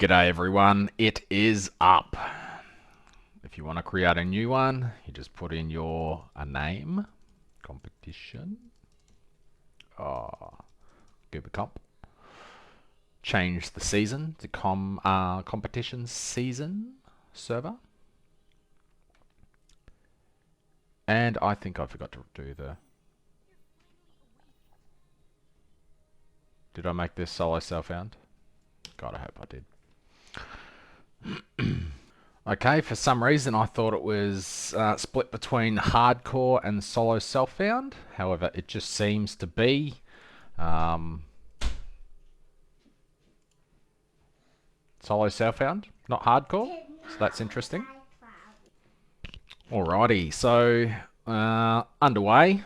G'day everyone, it is up. If you want to create a new one, you just put in a name, competition, Gooba comp, change the season to competition season server, and I think I forgot to do did I make this solo self-found? God, I hope I did. Okay, for some reason I thought it was split between hardcore and solo self-found. However, it just seems to be solo self-found, not hardcore. So that's interesting. Alrighty, so underway.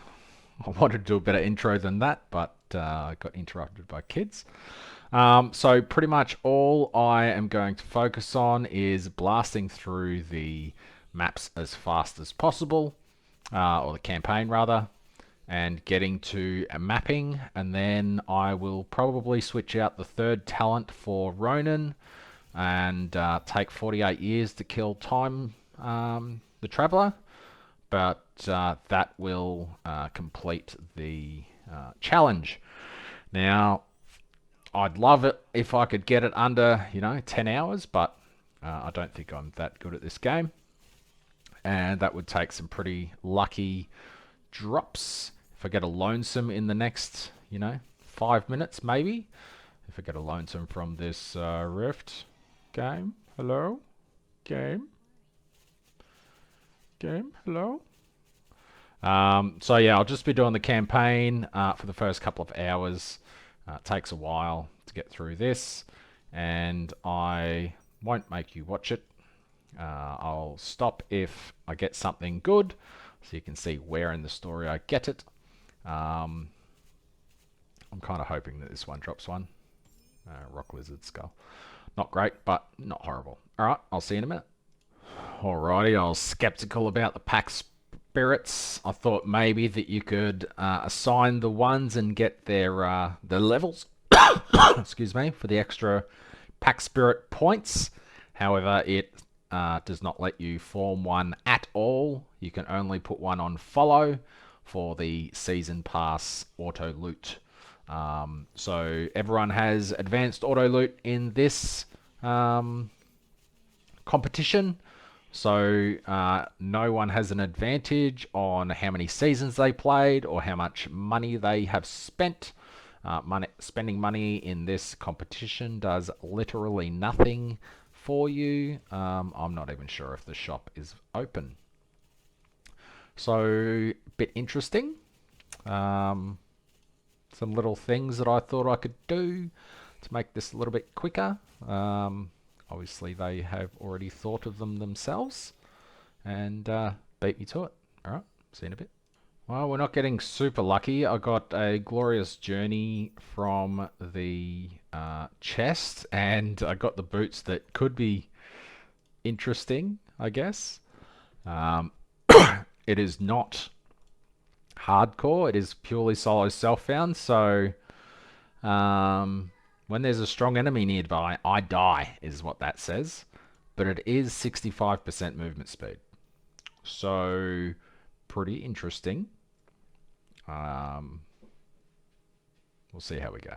I wanted to do a better intro than that, but I got interrupted by kids. So pretty much all I am going to focus on is blasting through the maps as fast as possible, or the campaign rather, and getting to a mapping, and then I will probably switch out the third talent for Ronin and take 48 years to kill Time the Traveller, but that will complete the challenge. Now, I'd love it if I could get it under, 10 hours, but I don't think I'm that good at this game. And that would take some pretty lucky drops. If I get a lonesome in the next, 5 minutes, maybe. If I get a lonesome from this Rift game. Hello? Game? Hello? So yeah, I'll just be doing the campaign for the first couple of hours. It takes a while to get through this, and I won't make you watch it. I'll stop if I get something good, so you can see where in the story I get it. I'm kind of hoping that this one drops one. Rock Lizard Skull. Not great, but not horrible. Alright, I'll see you in a minute. Alrighty, I was skeptical about the pack spirits. I thought maybe that you could assign the ones and get their levels excuse me, for the extra pack spirit points. However, it does not let you form one at all. You can only put one on follow for the season pass auto loot. So everyone has advanced auto loot in this competition. So no one has an advantage on how many seasons they played or how much money they have spent. Spending money in this competition does literally nothing for you. I'm not even sure if the shop is open. So, bit interesting. Some little things that I thought I could do to make this a little bit quicker. Obviously, they have already thought of them themselves and beat me to it. Alright, see you in a bit. Well, we're not getting super lucky. I got a glorious journey from the chest, and I got the boots that could be interesting, I guess. It is not hardcore. It is purely solo self-found, so when there's a strong enemy nearby, I die, is what that says. But it is 65% movement speed. So, pretty interesting. We'll see how we go.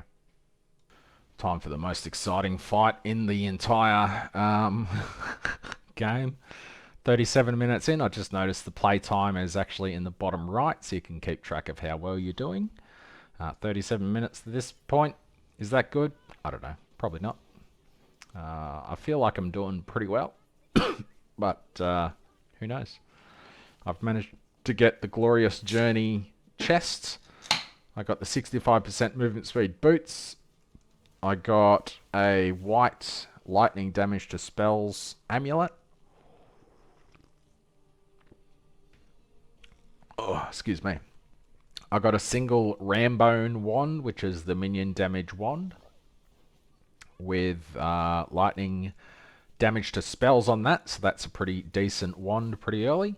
Time for the most exciting fight in the entire game. 37 minutes in, I just noticed the play time is actually in the bottom right, so you can keep track of how well you're doing. 37 minutes to this point. Is that good? I don't know. Probably not. I feel like I'm doing pretty well. But who knows? I've managed to get the glorious journey chest. I got the 65% movement speed boots. I got a white lightning damage to spells amulet. Oh, excuse me. I got a single Rambone wand, which is the minion damage wand, with lightning damage to spells on that, so that's a pretty decent wand pretty early.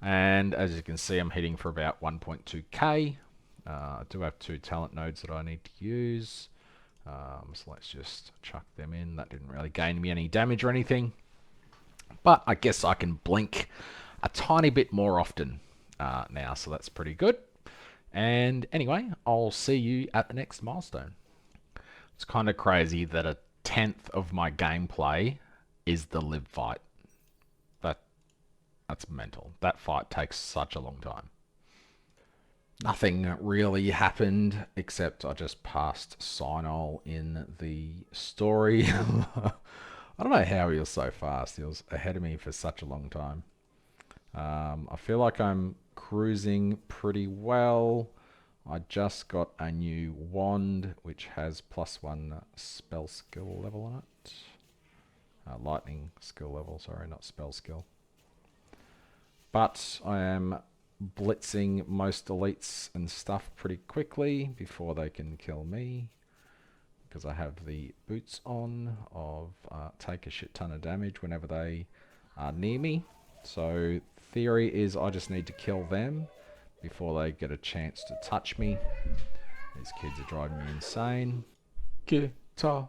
And as you can see, I'm hitting for about 1.2k. I do have 2 talent nodes that I need to use. So let's just chuck them in. That didn't really gain me any damage or anything. But I guess I can blink a tiny bit more often now, so that's pretty good. And anyway, I'll see you at the next milestone. It's kind of crazy that a tenth of my gameplay is the live fight. That's mental. That fight takes such a long time. Nothing really happened except I just passed Synol in the story. I don't know how he was so fast. He was ahead of me for such a long time. I feel like I'm cruising pretty well. I just got a new wand which has +1 spell skill level on it. Lightning skill level, sorry, not spell skill. But I am blitzing most elites and stuff pretty quickly before they can kill me, because I have the boots on of take a shit ton of damage whenever they are near me. So theory is I just need to kill them before they get a chance to touch me. These kids are driving me insane. Get over.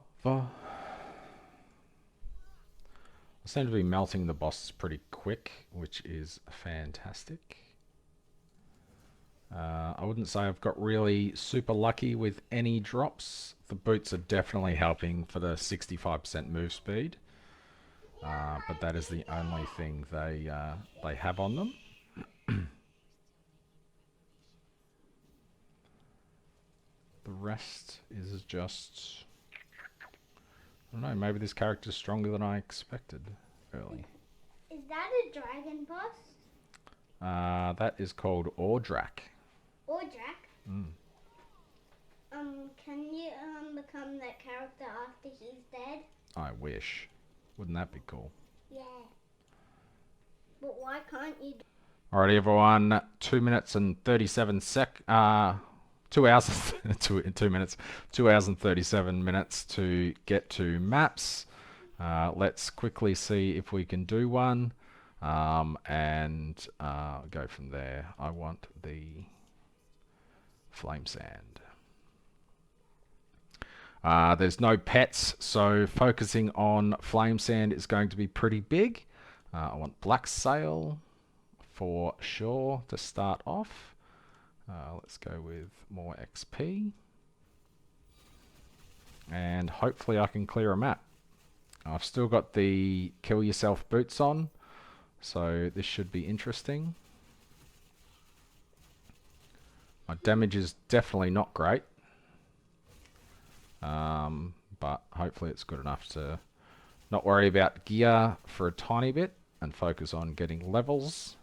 I seem to be melting the bosses pretty quick, which is fantastic. I wouldn't say I've got really super lucky with any drops. The boots are definitely helping for the 65% move speed, but that is the only thing they have on them. The rest is just, I don't know, maybe this character's stronger than I expected early. Is that a dragon boss? That is called Ordrak. Ordrak? Mm. Can you become that character after he's dead? I wish. Wouldn't that be cool? Yeah. But why can't you? Alrighty, everyone. 2 minutes and 37 2 hours, 2 minutes, 2 hours and 37 minutes to get to maps. Let's quickly see if we can do one, and go from there. I want the flame sand. There's no pets, so focusing on flame sand is going to be pretty big. I want black sail for sure to start off. Let's go with more XP. And hopefully I can clear a map. I've still got the kill yourself boots on, so this should be interesting. My damage is definitely not great, but hopefully it's good enough to not worry about gear for a tiny bit and focus on getting levels.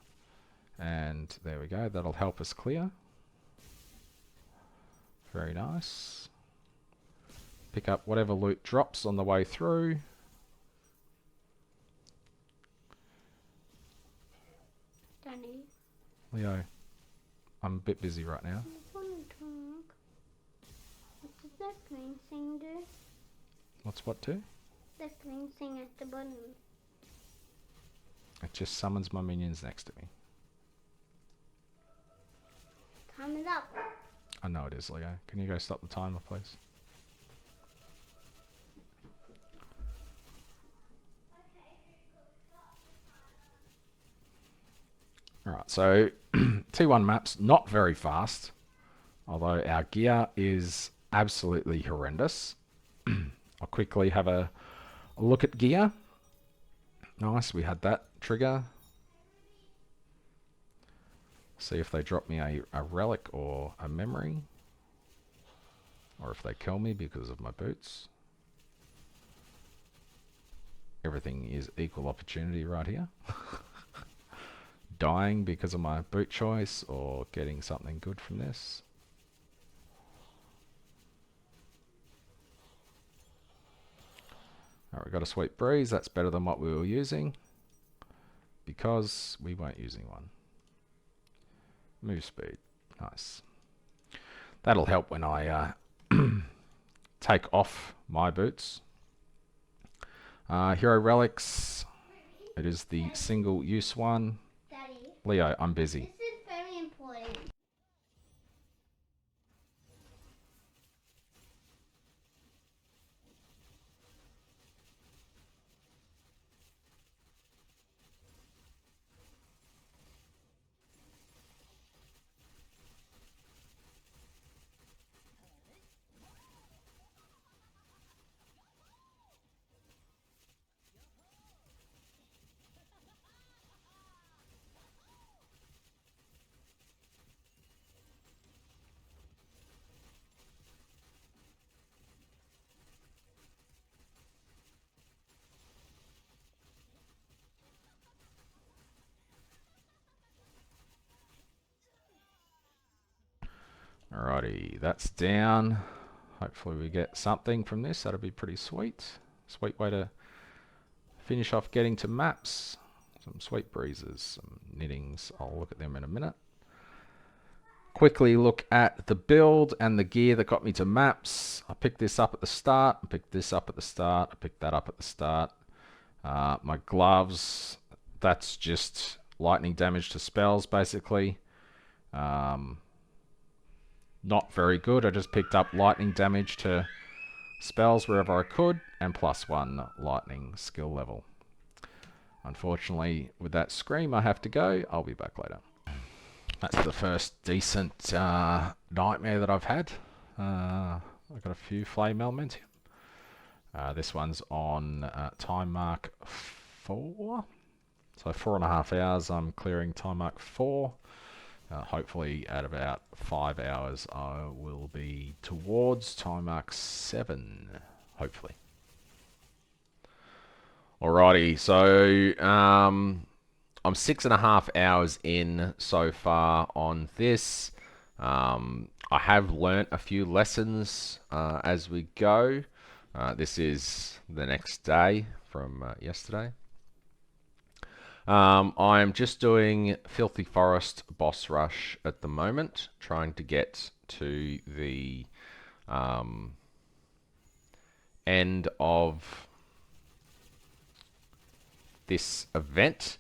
And there we go, that'll help us clear. Very nice. Pick up whatever loot drops on the way through. Danny. Leo, I'm a bit busy right now. I want to talk. What does that green thing do? What's what do? That green thing at the bottom. It just summons my minions next to me. Time is up. I know it is, Leo. Can you go stop the timer, please? Alright, so T1 maps, not very fast, although our gear is absolutely horrendous. I'll quickly have a look at gear. Nice, we had that trigger. See if they drop me a relic or a memory, or if they kill me because of my boots. Everything is equal opportunity right here. Dying because of my boot choice or getting something good from this. Alright, we got a sweet breeze. That's better than what we were using, because we weren't using one. Move speed. Nice. That'll help when I take off my boots. Hero relics. It is the single use one. Daddy. Leo, I'm busy. This is very important. Alrighty, that's down. Hopefully we get something from this. That'll be pretty sweet. Sweet way to finish off getting to maps. Some sweet breezes, some knittings. I'll look at them in a minute. Quickly look at the build and the gear that got me to maps. I picked this up at the start. I picked this up at the start. I picked that up at the start. My gloves, that's just lightning damage to spells, basically. Not very good. I just picked up lightning damage to spells wherever I could, and +1 lightning skill level. Unfortunately, with that scream, I have to go. I'll be back later. That's the first decent nightmare that I've had. I've got a few flame elementium. This one's on time mark 4. So 4.5 hours I'm clearing time mark 4. Hopefully at about 5 hours I will be towards time mark 7. Hopefully. Alrighty, so I'm 6.5 hours in so far on this. I have learnt a few lessons as we go. This is the next day from yesterday. I'm just doing Filthy Forest boss rush at the moment, trying to get to the end of this event.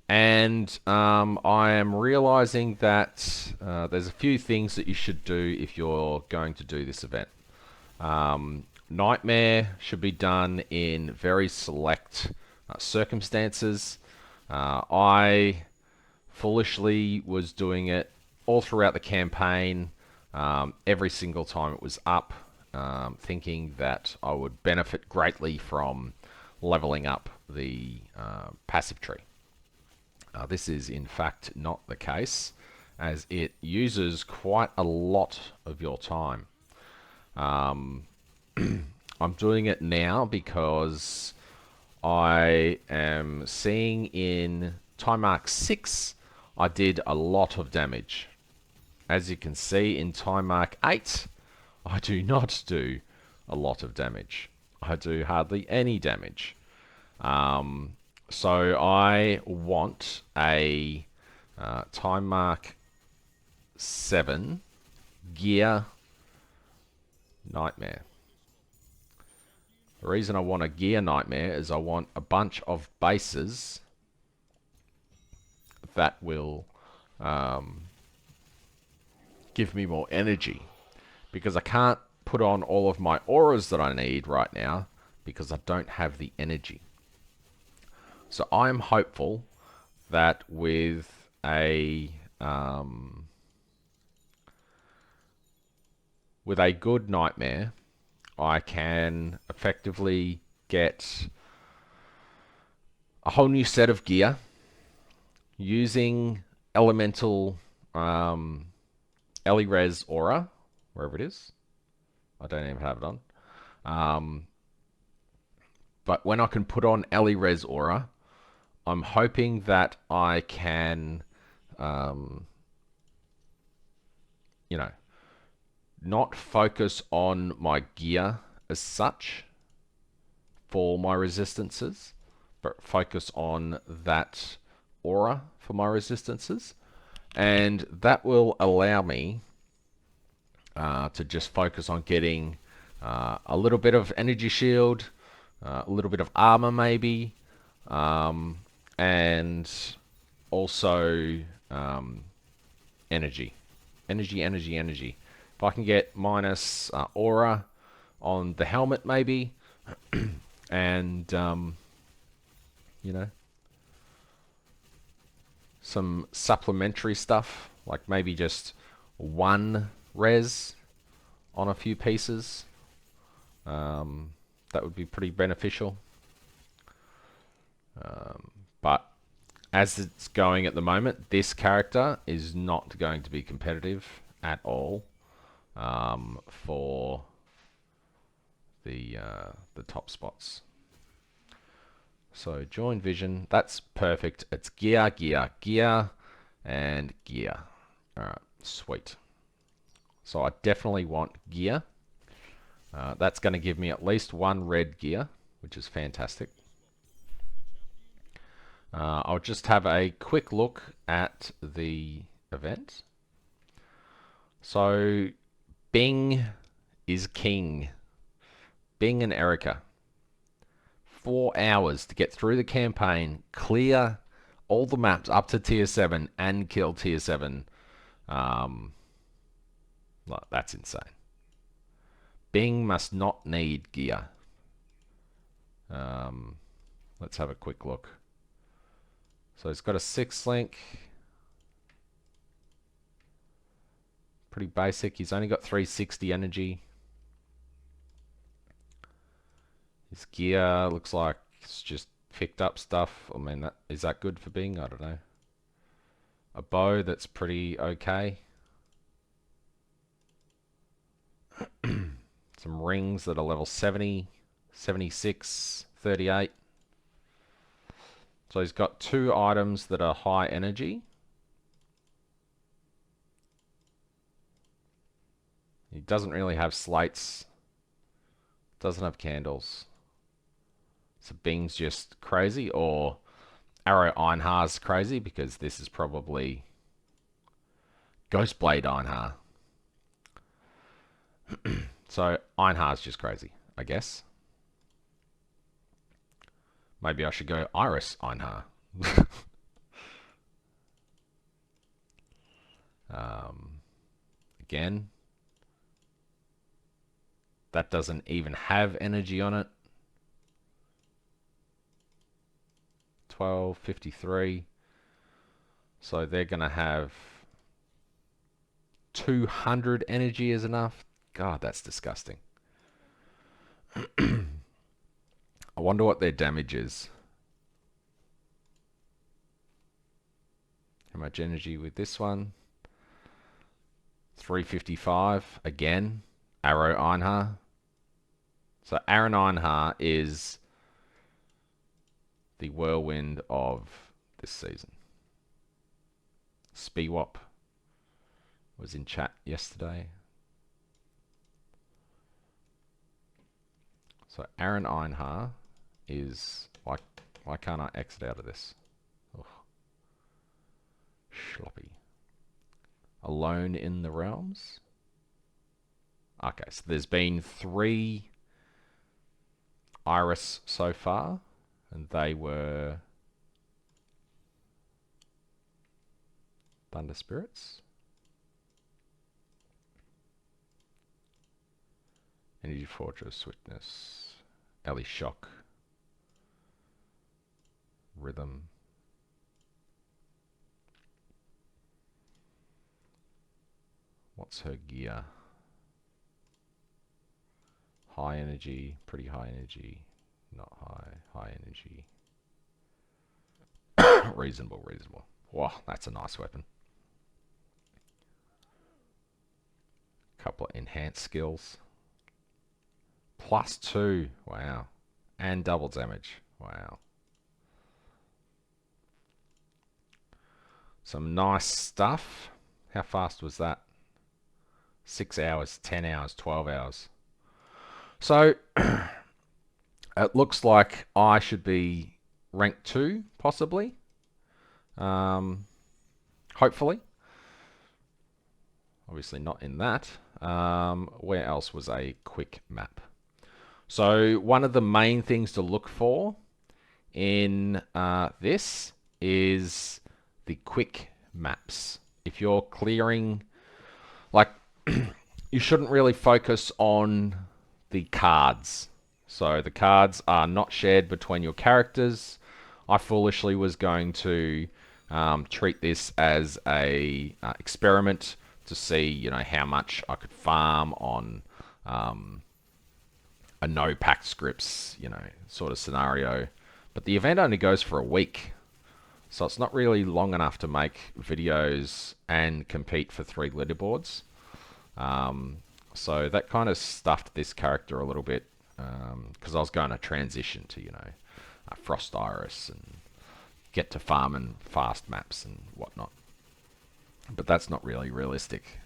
And I am realizing that there's a few things that you should do if you're going to do this event. Nightmare should be done in very select circumstances. I foolishly was doing it all throughout the campaign, every single time it was up, thinking that I would benefit greatly from leveling up the passive tree. This is in fact not the case, as it uses quite a lot of your time. I'm doing it now because I am seeing in time mark 6 I did a lot of damage. As you can see in time mark 8 I do not do a lot of damage. I do hardly any damage. So I want a time mark 7 gear nightmare. The reason I want a gear nightmare is I want a bunch of bases that will give me more energy, because I can't put on all of my auras that I need right now because I don't have the energy. So I'm hopeful that with a good nightmare, I can effectively get a whole new set of gear using elemental Elirez aura, wherever it is. I don't even have it on. But when I can put on Elirez aura, I'm hoping that I can, not focus on my gear as such for my resistances, but focus on that aura for my resistances. And that will allow me to just focus on getting a little bit of energy shield, a little bit of armor maybe, and also energy. Energy. If I can get minus aura on the helmet maybe, and some supplementary stuff, like maybe just 1 res on a few pieces, that would be pretty beneficial. But as it's going at the moment, this character is not going to be competitive at all for the top spots. So join vision, that's perfect. It's gear, and gear. Alright, sweet. So I definitely want gear. That's going to give me at least one red gear, which is fantastic. I'll just have a quick look at the event. So Bing is king. Bing and Erica. 4 hours to get through the campaign, clear all the maps up to tier 7 and kill tier 7. That's insane. Bing must not need gear. Let's have a quick look. So he's got a 6 link. Pretty basic. He's only got 360 energy. His gear looks like it's just picked up stuff. I mean, is that good for Bing? I don't know. A bow that's pretty okay. Some rings that are level 70, 76, 38. So he's got 2 items that are high energy. He doesn't really have slates. Doesn't have candles. So Bing's just crazy, or Arrow Einhar's crazy, because this is probably Ghostblade Einhar. So Einhar's just crazy, I guess. Maybe I should go Iris Einhar. Again, that doesn't even have energy on it. 1253. So they're going to have 200 energy is enough. God, that's disgusting. I wonder what their damage is. How much energy with this one? 355. Again, Arrow Einhar. So Aaron Einhar is the whirlwind of this season. Speewop was in chat yesterday. So Aaron Einhar is... Why can't I exit out of this? Ugh. Sloppy. Alone in the Realms. Okay, so there's been 3 Iris so far, and they were Thunder Spirits, Energy Fortress, Witness, Ellie Shock, Rhythm. What's her gear? High energy, pretty high energy, not high, high energy. Reasonable. Wow, that's a nice weapon. Couple of enhanced skills. +2, wow. And double damage, wow. Some nice stuff. How fast was that? 6 hours, 10 hours, 12 hours. So, it looks like I should be rank 2, possibly. Hopefully. Obviously not in that. Where else was a quick map? So, one of the main things to look for in this is the quick maps. If you're clearing... Like, you shouldn't really focus on the cards. So the cards are not shared between your characters. I foolishly was going to treat this as a experiment to see, you know, how much I could farm on a no pack scripts, you know, sort of scenario. But the event only goes for a week, so it's not really long enough to make videos and compete for 3 leaderboards. So that kind of stuffed this character a little bit, because I was going to transition to, you know, Frost Iris and get to farming fast maps and whatnot. But that's not really realistic.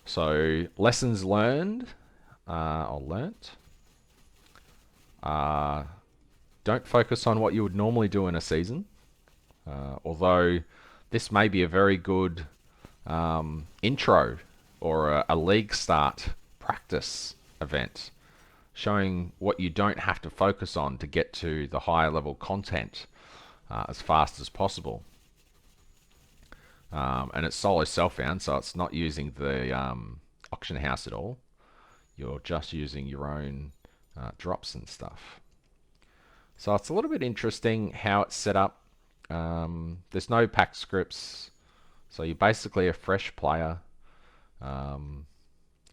So lessons learned or learnt. Don't focus on what you would normally do in a season. Although this may be a very good intro or a league start practice event, showing what you don't have to focus on to get to the higher level content as fast as possible. And it's solo self-found, so it's not using the auction house at all. You're just using your own drops and stuff. So it's a little bit interesting how it's set up. There's no pack scripts, so you're basically a fresh player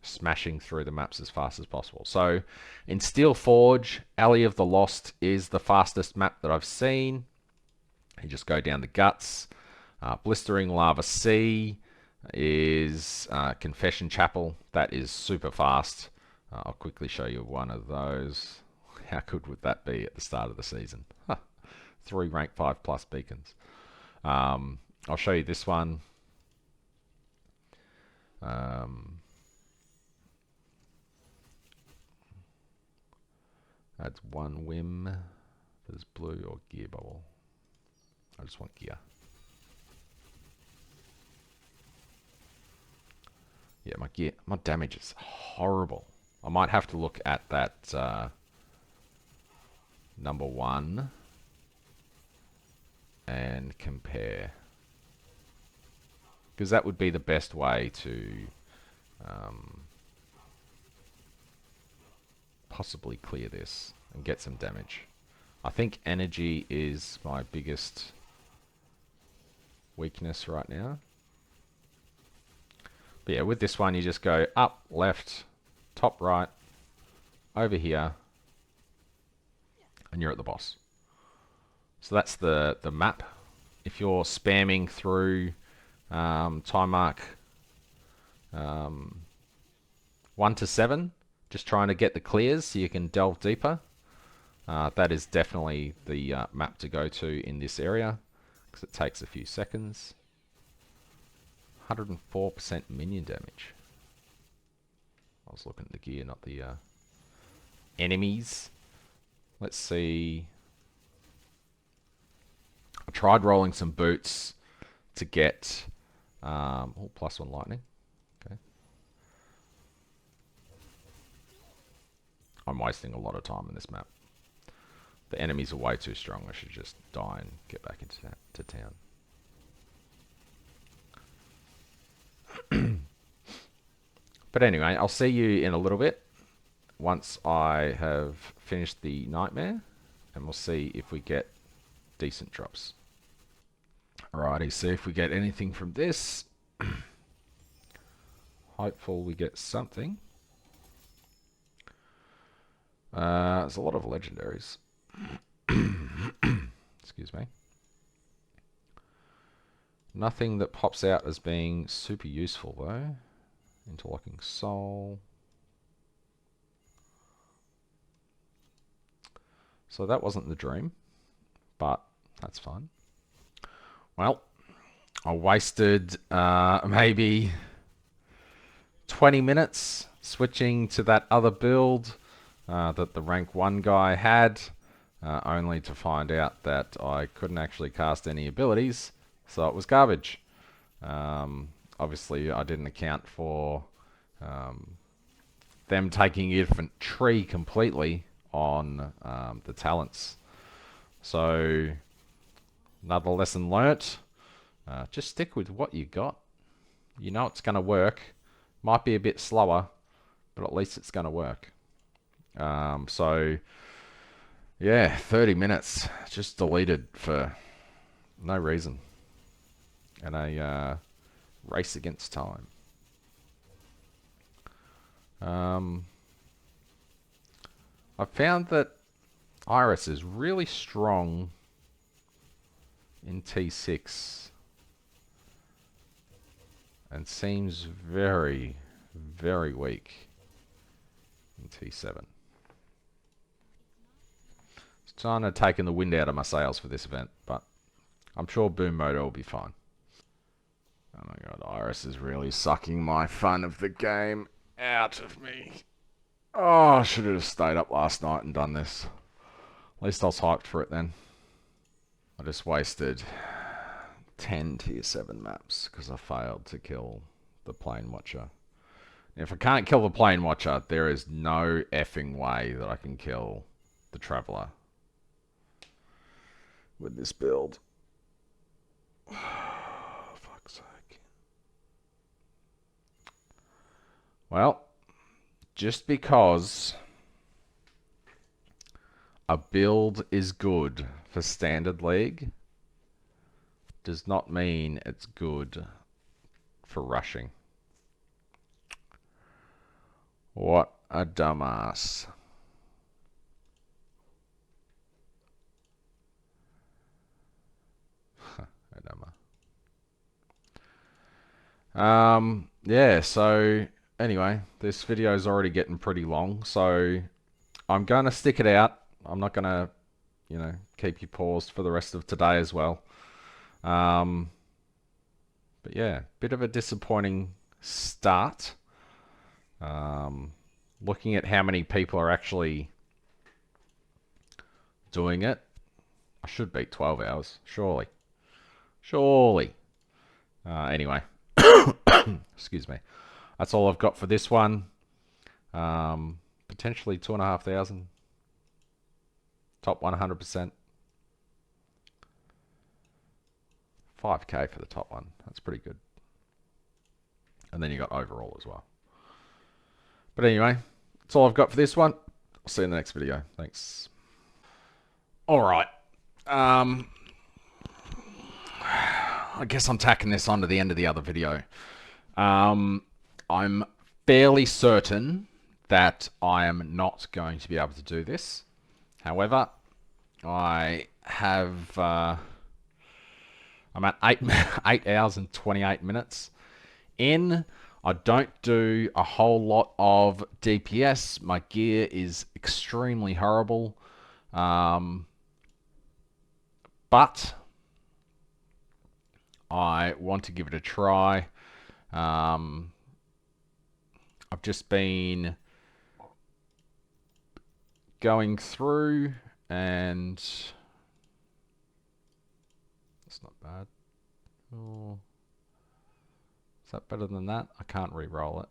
smashing through the maps as fast as possible. So in Steel Forge, Alley of the Lost is the fastest map that I've seen. You just go down the guts. Blistering Lava Sea is Confession Chapel. That is super fast. I'll quickly show you one of those. How good would that be at the start of the season? 3 rank 5 plus beacons. I'll show you this one. That's 1 whim. There's blue or gear bubble. I just want gear. Yeah, my damage is horrible. I might have to look at that number 1 and compare, because that would be the best way to possibly clear this and get some damage. I think energy is my biggest weakness right now. But yeah, with this one, you just go up, left, top, right, over here, and you're at the boss. So that's the map. If you're spamming through time mark 1 to 7, just trying to get the clears so you can delve deeper, that is definitely the map to go to in this area, because it takes a few seconds. 104% minion damage. I was looking at the gear, not the enemies. Let's see. I tried rolling some boots to get +1 lightning. Okay. I'm wasting a lot of time in this map. The enemies are way too strong. I should just die and get back into town. But anyway, I'll see you in a little bit once I have finished the nightmare, and we'll see if we get decent drops. Alrighty, see if we get anything from this. Hopeful we get something. There's a lot of legendaries. Excuse me. Nothing that pops out as being super useful though. Interlocking Soul. So that wasn't the dream, but that's fine. Well, I wasted maybe 20 minutes switching to that other build that the rank 1 guy had, only to find out that I couldn't actually cast any abilities, so it was garbage. Obviously, I didn't account for them taking a different tree completely on the talents. So, another lesson learnt. Just stick with what you got. You know it's going to work. Might be a bit slower, but at least it's going to work. So, yeah, 30 minutes just deleted for no reason. And a race against time. I found that Iris is really strong in T6 and seems very, very weak in T7. It's kind of taking the wind out of my sails for this event, but I'm sure Boom Moto will be fine. Oh my god, Iris is really sucking my fun of the game out of me. Oh, I should have stayed up last night and done this. At least I was hyped for it then. I just wasted 10 tier 7 maps because I failed to kill the plane watcher. If I can't kill the plane watcher, there is no effing way that I can kill the traveler with this build. Fuck's sake. Well, just because a build is good for Standard League does not mean it's good for rushing. What a dumbass. Yeah, so anyway, this video is already getting pretty long, so I'm going to stick it out. I'm not going to, keep you paused for the rest of today as well. But yeah, bit of a disappointing start. Looking at how many people are actually doing it, I should beat 12 hours, surely. Surely. Anyway, excuse me. That's all I've got for this one. Potentially 2,500. Top 100%. 5k for the top one. That's pretty good. And then you got overall as well. But anyway, that's all I've got for this one. I'll see you in the next video. Thanks. Alright. I guess I'm tacking this onto the end of the other video. I'm fairly certain that I am not going to be able to do this. However, I have... I'm at 8 hours and 28 minutes in. I don't do a whole lot of DPS. My gear is extremely horrible. But I want to give it a try. I've just been going through and it's not bad. Oh, is that better than that? I can't re-roll it.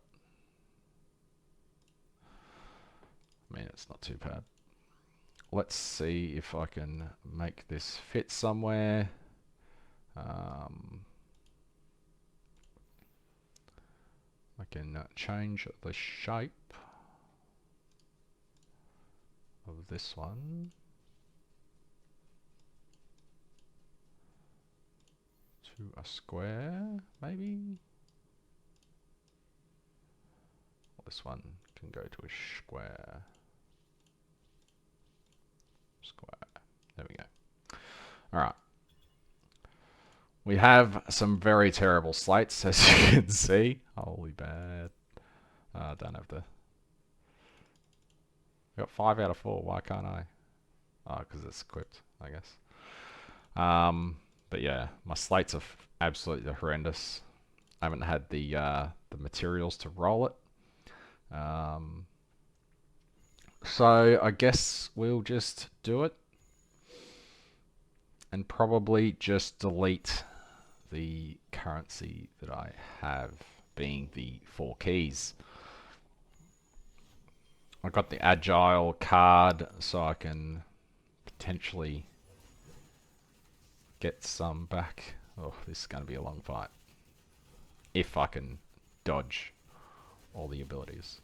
I mean, it's not too bad. Let's see if I can make this fit somewhere. I can change the shape of this one to a square, maybe. This one can go to a square. There we go. Alright. We have some very terrible slates, as you can see. Holy bad. I don't have the... I got 5 out of 4. Why can't I? Oh, because it's equipped, I guess. But yeah, my slates are absolutely horrendous. I haven't had the materials to roll it. So I guess we'll just do it. And probably just delete the currency that I have, being the 4 keys. I got the agile card, so I can potentially get some back. Oh, this is going to be a long fight. If I can dodge all the abilities.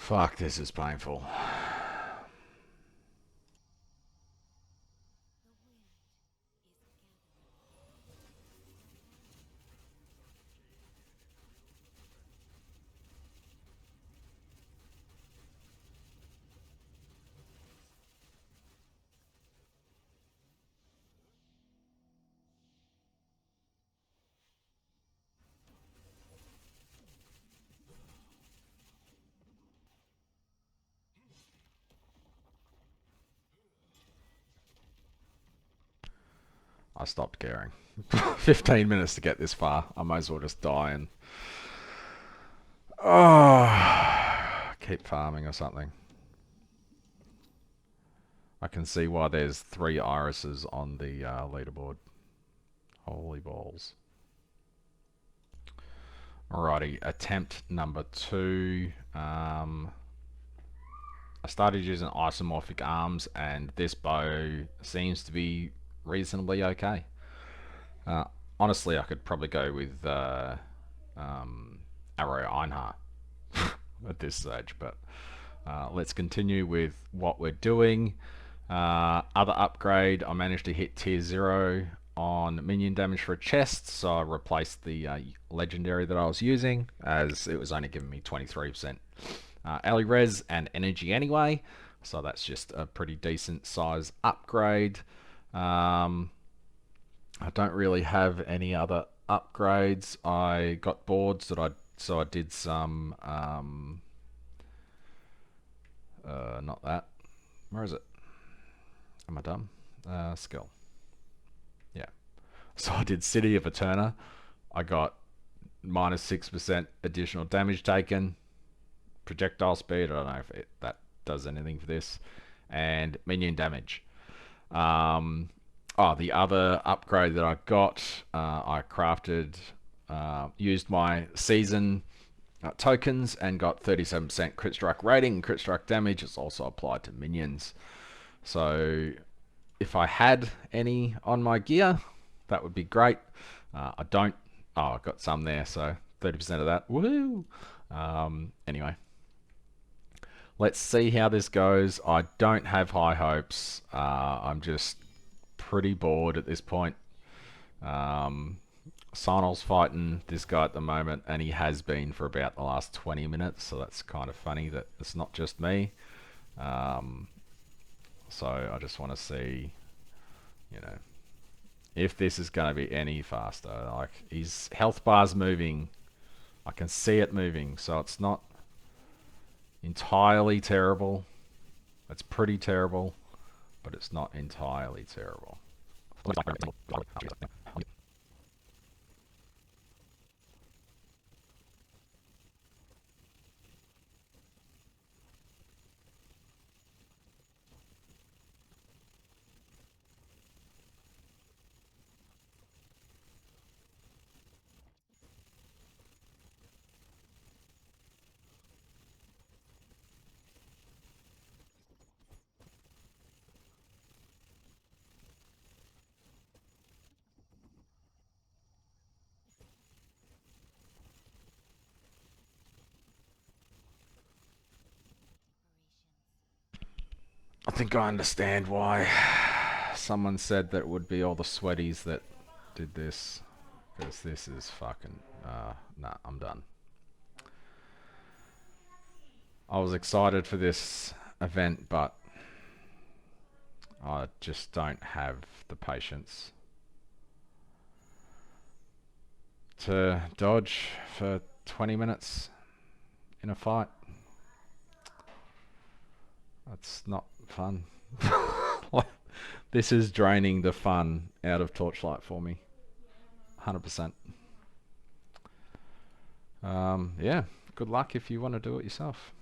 Fuck, this is painful. I stopped caring. 15 minutes to get this far. I might as well just die and keep farming or something. I can see why there's 3 irises on the leaderboard. Holy balls. Alrighty, attempt number 2. I started using isomorphic arms, and this bow seems to be reasonably okay. Honestly, I could probably go with Arrow Einhar at this stage, but let's continue with what we're doing. Other upgrade, I managed to hit tier 0 on minion damage for a chest, so I replaced the legendary that I was using, as it was only giving me 23% alley res and energy anyway, so that's just a pretty decent size upgrade. I don't really have any other upgrades. I got boards that so I did some not that. Where is it? Am I dumb? Skill. Yeah. So I did City of Eterna. I got minus 6% additional damage taken. Projectile speed. I don't know if that does anything for this. And minion damage. The other upgrade that I got, I crafted, used my season tokens and got 37% crit strike rating. Crit strike damage is also applied to minions. So if I had any on my gear, that would be great. I don't. Oh, I got some there, so 30% of that. Woo! Anyway, let's see how this goes. I don't have high hopes. I'm just pretty bored at this point. Synol's fighting this guy at the moment, and he has been for about the last 20 minutes, so that's kind of funny that it's not just me. So I just want to see, if this is going to be any faster. Like, his health bar's moving. I can see it moving, so it's not entirely terrible. It's pretty terrible, but it's not entirely terrible. I think I understand why someone said that it would be all the sweaties that did this, because this is fucking nah, I'm done. I was excited for this event, but I just don't have the patience to dodge for 20 minutes in a fight. That's not fun. This is draining the fun out of Torchlight for me. 100%. Yeah, good luck if you want to do it yourself.